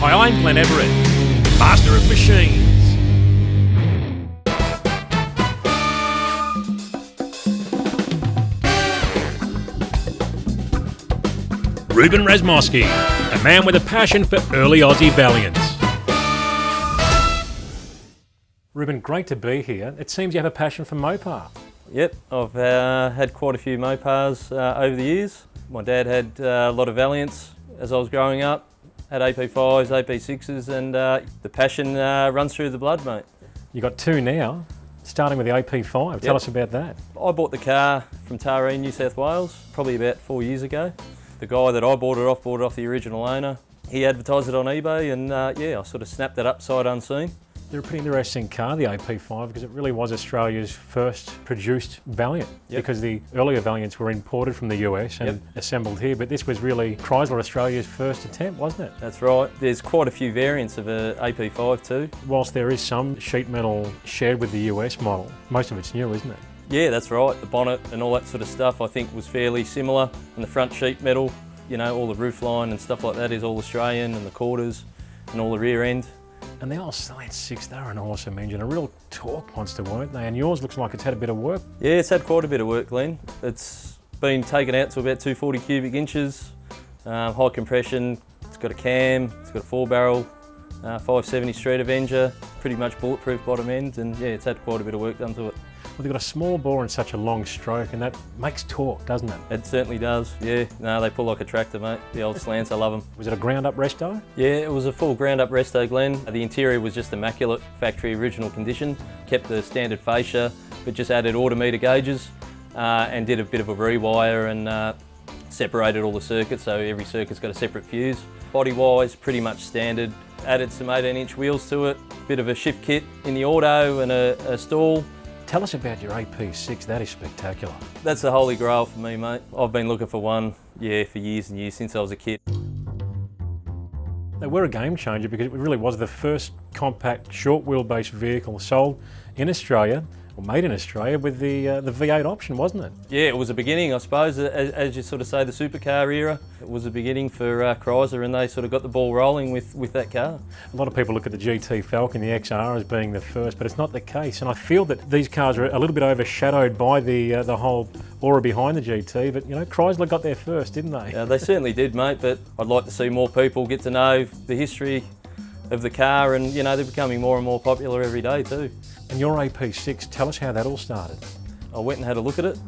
Hi, I'm Glenn Everett, master of machines. Ruben Razmosky, a man with a passion for early Aussie Valiants. Ruben, great to be here. It seems you have a passion for Mopar. Yep, I've had quite a few Mopars over the years. My dad had a lot of Valiants as I was growing up, had AP5s, AP6s, and the passion runs through the blood, mate. You got two now, starting with the AP5. Tell us about that. I bought the car from Taree, New South Wales, probably about 4 years ago. The guy that I bought it off the original owner. He advertised it on eBay, and yeah, I sort of snapped it up sight unseen. They're a pretty interesting car, the AP5, because it really was Australia's first produced Valiant. Yep. Because the earlier Valiants were imported from the US and assembled here, but this was really Chrysler Australia's first attempt, wasn't it? That's right. There's quite a few variants of a AP5 too. Whilst there is some sheet metal shared with the US model, most of it's new, isn't it? Yeah, that's right. The bonnet and all that sort of stuff I think was fairly similar. And the front sheet metal, you know, all the roof line and stuff like that is all Australian, and the quarters and all the rear end. And the old Slant 6, they were an awesome engine, a real torque monster, weren't they? And yours looks like it's had a bit of work. Yeah, it's had quite a bit of work, Glenn. It's been taken out to about 240 cubic inches, high compression. It's got a cam, it's got a 4-barrel, 570 street Avenger, pretty much bulletproof bottom end, and yeah, it's had quite a bit of work done to it. Well, they've got a small bore and such a long stroke, and that makes torque, doesn't it? It certainly does, yeah. No, they pull like a tractor, mate. The old Slants, I love them. Was it a ground-up resto? Yeah, it was a full ground-up resto, Glenn. The interior was just immaculate, factory original condition. Kept the standard fascia, but just added autometer gauges and did a bit of a rewire and separated all the circuits, so every circuit's got a separate fuse. Body-wise, pretty much standard. Added some 18-inch wheels to it, bit of a shift kit in the auto and a stall. Tell us about your AP6, that is spectacular. That's the holy grail for me, mate. I've been looking for one, yeah, for years and years, since I was a kid. They were a game changer because it really was the first compact short wheelbase vehicle sold in Australia, or made in Australia, with the V8 option, wasn't it? Yeah, it was a beginning, I suppose, as you sort of say, the supercar era. It was a beginning for Chrysler, and they sort of got the ball rolling with that car. A lot of people look at the GT Falcon, the XR, as being the first, but it's not the case. And I feel that these cars are a little bit overshadowed by the whole aura behind the GT, but you know, Chrysler got there first, didn't they? Yeah, they certainly did, mate, but I'd like to see more people get to know the history of the car, and you know, they're becoming more and more popular every day too. And your AP6, tell us how that all started. I went and had a look at it.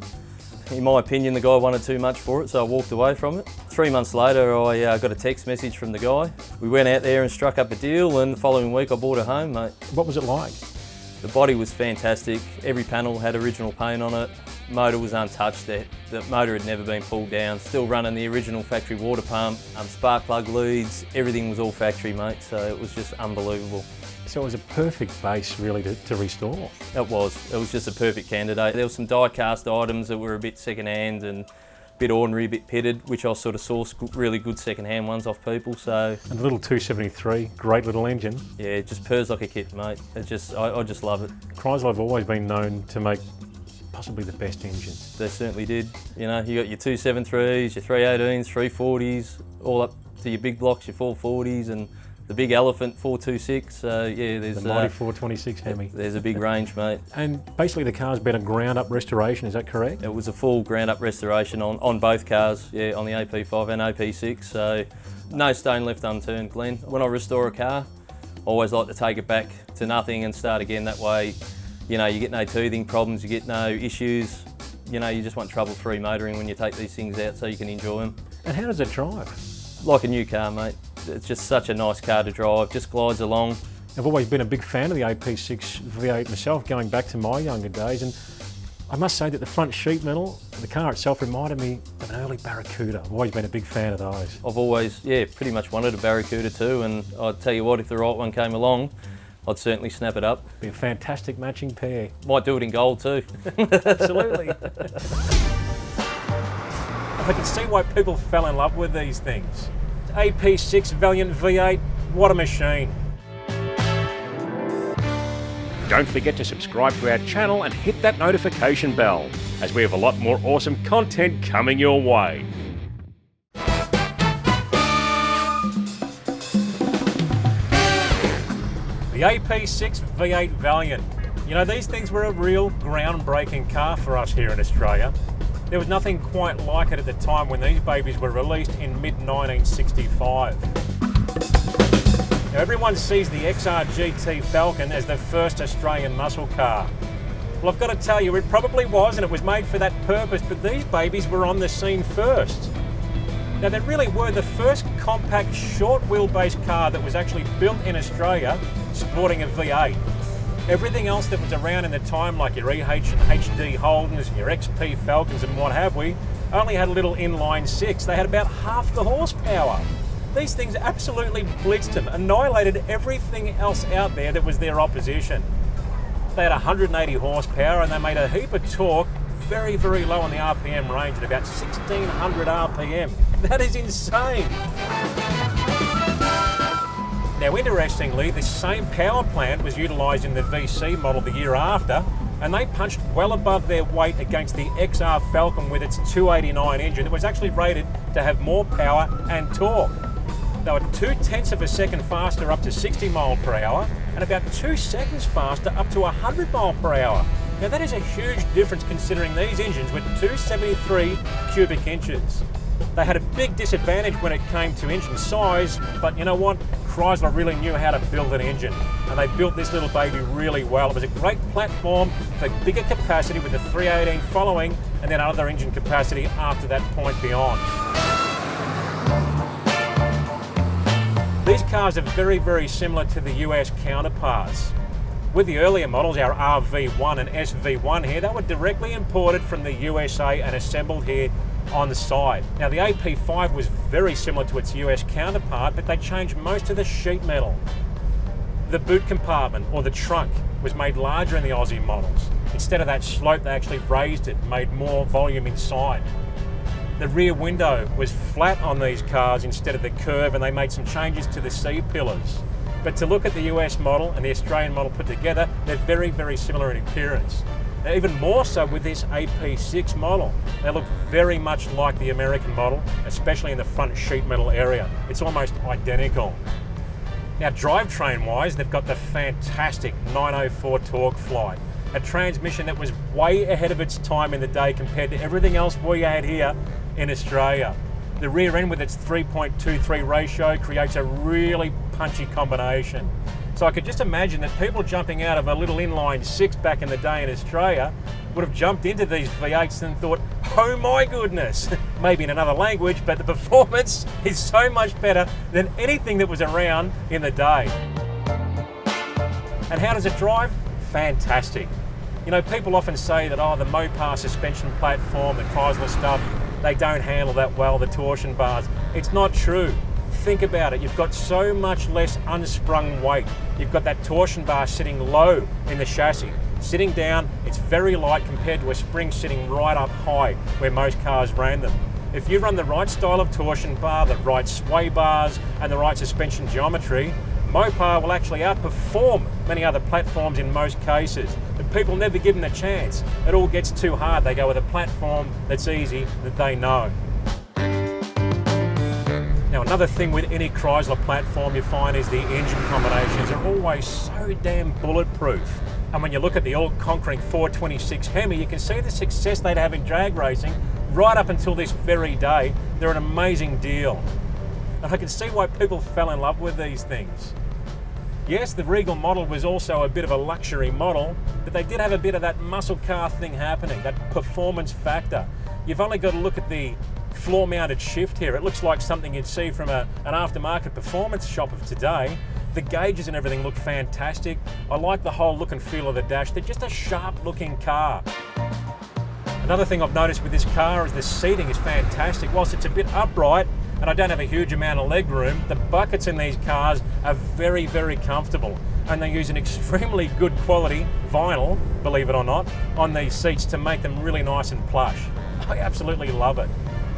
In my opinion, the guy wanted too much for it, so I walked away from it. 3 months later, I got a text message from the guy. We went out there and struck up a deal, and the following week I bought it home, mate. What was it like? The body was fantastic. Every panel had original paint on it. Motor was untouched. The motor had never been pulled down. Still running the original factory water pump, spark plug leads. Everything was all factory, mate, so it was just unbelievable. So it was a perfect base, really, to restore. It was just a perfect candidate. There were some die-cast items that were a bit second-hand and a bit ordinary, a bit pitted, which I sort of sourced really good second-hand ones off people, so. And the little 273, great little engine. Yeah, it just purrs like a kit, mate. I just love it. Chrysler have always been known to make possibly the best engines. They certainly did. You know, you got your 273s, your 318s, 340s, all up to your big blocks, your 440s, and the big elephant 426, so yeah, there's the mighty 426 Hemi. There's a big range, mate. And basically the car's been a ground-up restoration, is that correct? It was a full ground-up restoration on both cars, yeah, on the AP5 and AP6, so no stone left unturned, Glenn. When I restore a car, I always like to take it back to nothing and start again. That way, you know, you get no teething problems, you get no issues. You know, you just want trouble-free motoring when you take these things out so you can enjoy them. And how does it drive? Like a new car, mate. It's just such a nice car to drive, just glides along. I've always been a big fan of the AP6 V8 myself, going back to my younger days, and I must say that the front sheet metal, the car itself, reminded me of an early Barracuda. I've always been a big fan of those. I've always, yeah, pretty much wanted a Barracuda too, and I'd tell you what, if the right one came along, I'd certainly snap it up. Be a fantastic matching pair. Might do it in gold too. Absolutely. I can see why people fell in love with these things. AP6 Valiant V8, what a machine. Don't forget to subscribe to our channel and hit that notification bell, as we have a lot more awesome content coming your way. The AP6 V8 Valiant. You know, these things were a real groundbreaking car for us here in Australia. There was nothing quite like it at the time when these babies were released in mid-1965. Now, everyone sees the XR GT Falcon as the first Australian muscle car. Well, I've got to tell you, it probably was, and it was made for that purpose, but these babies were on the scene first. Now, they really were the first compact, short wheelbase car that was actually built in Australia sporting a V8. Everything else that was around in the time, like your EH and HD Holdens, your XP Falcons and what have we, only had a little inline six. They had about half the horsepower. These things absolutely blitzed them, annihilated everything else out there that was their opposition. They had 180 horsepower and they made a heap of torque very, very low on the RPM range at about 1600 RPM. That is insane. Now, interestingly, this same power plant was utilised in the VC model the year after, and they punched well above their weight against the XR Falcon with its 289 engine that was actually rated to have more power and torque. They were 0.2 of a second faster up to 60 mile per hour and about 2 seconds faster up to 100 mile per hour. Now that is a huge difference considering these engines were 273 cubic inches. They had a big disadvantage when it came to engine size, but you know what? Chrysler really knew how to build an engine, and they built this little baby really well. It was a great platform for bigger capacity with the 318 following, and then other engine capacity after that point beyond. These cars are very, very similar to the US counterparts. With the earlier models, our RV1 and SV1 here, they were directly imported from the USA and assembled here on the side. Now, the AP5 was very similar to its US counterpart, but they changed most of the sheet metal. The boot compartment, or the trunk, was made larger in the Aussie models. Instead of that slope, they actually raised it, made more volume inside. The rear window was flat on these cars instead of the curve, and they made some changes to the C-pillars. But to look at the US model and the Australian model put together, they're very, very similar in appearance. Now, even more so with this AP6 model. They look very much like the American model, especially in the front sheet metal area. It's almost identical. Now, drivetrain-wise, they've got the fantastic 904 torque fly, a transmission that was way ahead of its time in the day compared to everything else we had here in Australia. The rear end with its 3.23 ratio creates a really punchy combination. So I could just imagine that people jumping out of a little inline six back in the day in Australia would have jumped into these V8s and thought, oh my goodness, maybe in another language, but the performance is so much better than anything that was around in the day. And how does it drive? Fantastic. You know, people often say that, oh, the Mopar suspension platform, the Chrysler stuff, they don't handle that well, the torsion bars. It's not true. Think about it, you've got so much less unsprung weight. You've got that torsion bar sitting low in the chassis. Sitting down, it's very light compared to a spring sitting right up high where most cars ran them. If you run the right style of torsion bar, the right sway bars, and the right suspension geometry, Mopar will actually outperform many other platforms in most cases. But people never give them a chance. It all gets too hard. They go with a platform that's easy, that they know. Now, another thing with any Chrysler platform you find is the engine combinations are always so damn bulletproof. And when you look at the all-conquering 426 Hemi, you can see the success they'd have in drag racing right up until this very day. They're an amazing deal. And I can see why people fell in love with these things. Yes, the Regal model was also a bit of a luxury model, but they did have a bit of that muscle car thing happening, that performance factor. You've only got to look at the floor-mounted shift here. It looks like something you'd see from an aftermarket performance shop of today. The gauges and everything look fantastic. I like the whole look and feel of the dash. They're just a sharp-looking car. Another thing I've noticed with this car is the seating is fantastic. Whilst it's a bit upright, and I don't have a huge amount of leg room, the buckets in these cars are very, very comfortable. And they use an extremely good quality vinyl, believe it or not, on these seats to make them really nice and plush. I absolutely love it.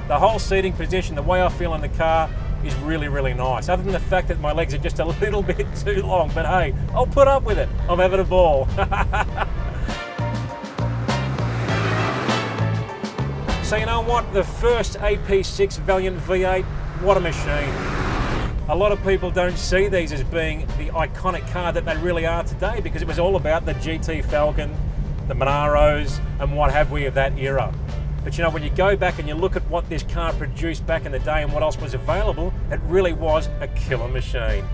The whole seating position, the way I feel in the car is really, really nice. Other than the fact that my legs are just a little bit too long, but hey, I'll put up with it. I'm having a ball. So you know what? The first AP6 Valiant V8, what a machine. A lot of people don't see these as being the iconic car that they really are today, because it was all about the GT Falcon, the Monaros, and what have we of that era. But you know, when you go back and you look at what this car produced back in the day and what else was available, it really was a killer machine.